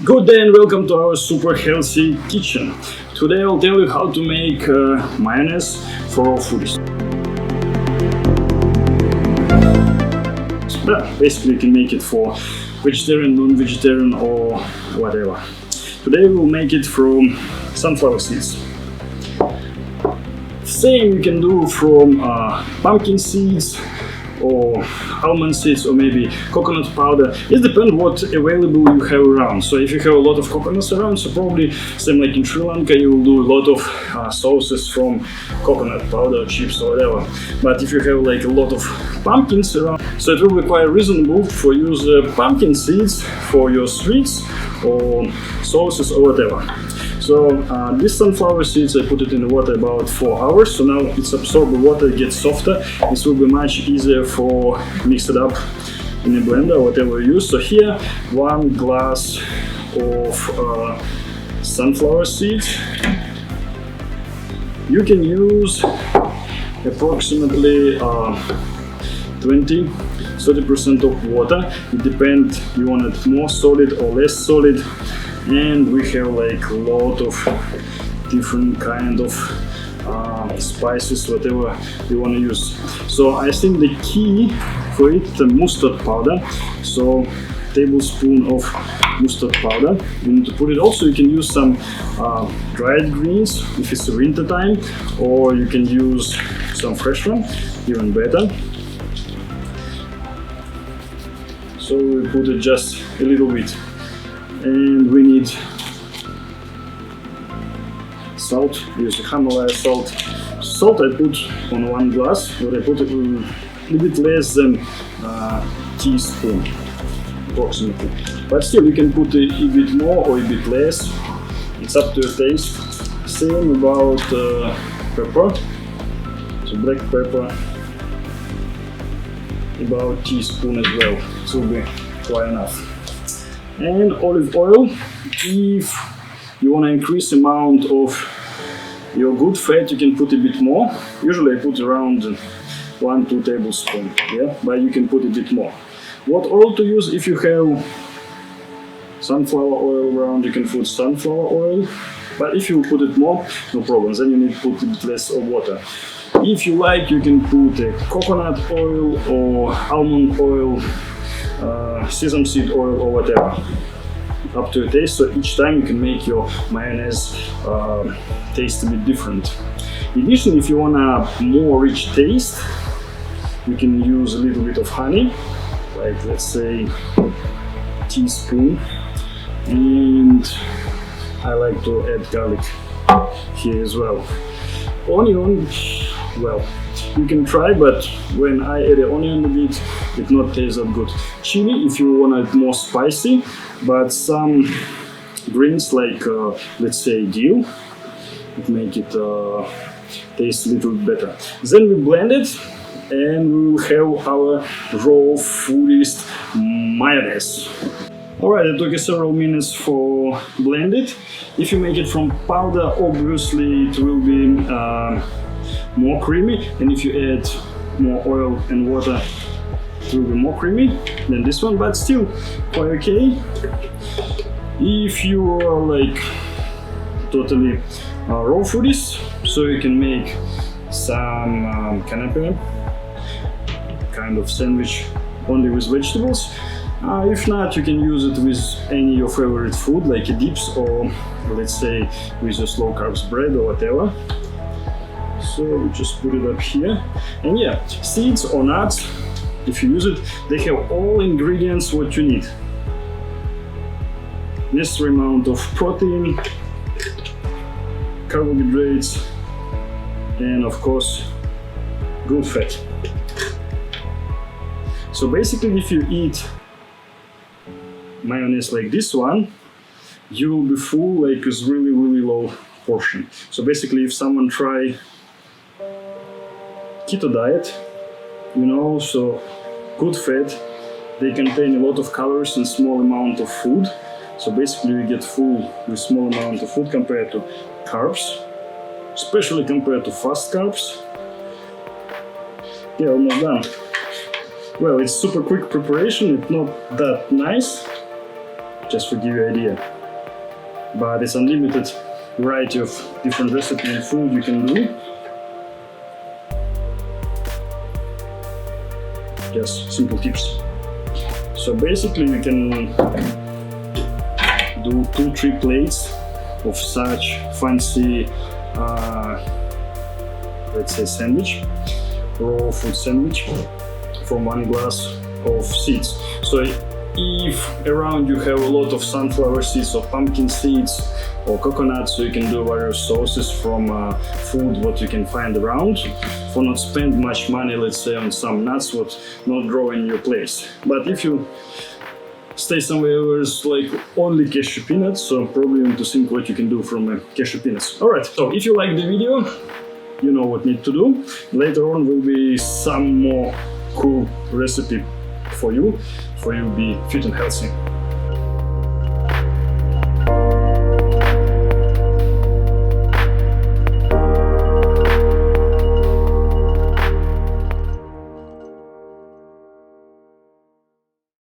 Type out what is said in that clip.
Good day and welcome to our super healthy kitchen. Today I'll tell you how to make mayonnaise for raw foodies. Basically you can make it for vegetarian, non-vegetarian or whatever. Today we'll make it from sunflower seeds. Same you can do from pumpkin seeds or almond seeds or maybe coconut powder. It depends what available you have around. So if you have a lot of coconuts around, so probably same like in Sri Lanka, you will do a lot of sauces from coconut powder, chips or whatever. But if you have like a lot of pumpkins around, so it will be quite reasonable for use pumpkin seeds for your sweets or sauces or whatever. So these sunflower seeds, I put it in the water about 4 hours. So now it's absorbed the water, it gets softer. This will be much easier for mix it up in a blender, whatever you use. So here, 1 glass of sunflower seeds. You can use approximately 20-30% of water. It depends, you want it more solid or less solid. And we have like a lot of different kind of spices, whatever you want to use. So I think the key for it is the mustard powder. So tablespoon of mustard powder. You need to put it. Also you can use some dried greens if it's winter time, or you can use some fresh one, even better. So we put it just a little bit. And we need salt, use the Himalaya salt. Salt I put on 1 glass, but I put a little bit less than a teaspoon, approximately. But still, you can put a bit more or a bit less, it's up to your taste. Same about pepper, so black pepper, about a teaspoon as well, it will be quite enough. And olive oil, if you want to increase the amount of your good fat, you can put a bit more. Usually I put around 1-2 tablespoons, yeah, but you can put a bit more. What oil to use? If you have sunflower oil around, you can put sunflower oil, but if you put it more, no problem, then you need to put a bit less of water. If you like, you can put a coconut oil or almond oil, sesame seed oil or whatever, up to your taste. So each time you can make your mayonnaise taste a bit different. In addition, if you want a more rich taste, you can use a little bit of honey, like let's say a teaspoon, and I like to add garlic here as well. Onion, well, you can try, but when I add an onion a bit, it not tastes that good. Chili, if you want it more spicy, but some greens like let's say dill, it make it taste a little bit better. Then we blend it, and we will have our raw foodist mayonnaise. Alright, it took several minutes for blend it. If you make it from powder, obviously it will be more creamy, and if you add more oil and water, it will be more creamy than this one, but still quite okay. If you are like totally raw foodies, so you can make some canapé, kind of sandwich only with vegetables. If not, you can use it with any your favorite food, like a dips, or let's say with a slow carbs bread or whatever. So we just put it up here, and yeah, seeds or nuts, if you use it, they have all ingredients what you need. Necessary amount of protein, carbohydrates, and of course good fat. So basically, if you eat mayonnaise like this one, you will be full, like it's really low portion. So basically, if someone try keto diet, you know, so good fat, they contain a lot of calories and small amount of food. So basically you get full with small amount of food compared to carbs, especially compared to fast carbs. Yeah, almost done. Well, it's super quick preparation, it's not that nice, just to give you an idea. But it's unlimited variety of different recipes and food you can do. Just simple tips. So basically you can do 2-3 plates of such fancy let's say sandwich, raw food sandwich from 1 glass of seeds. So if around you have a lot of sunflower seeds or pumpkin seeds or coconut, so you can do various sauces from food what you can find around, for not spend much money, let's say, on some nuts what not grow in your place. But if you stay somewhere where it's like only cashew peanuts, so probably you need to think what you can do from cashew peanuts. Alright, so if you like the video, you know what need to do. Later on will be some more cool recipe for you be fit and healthy.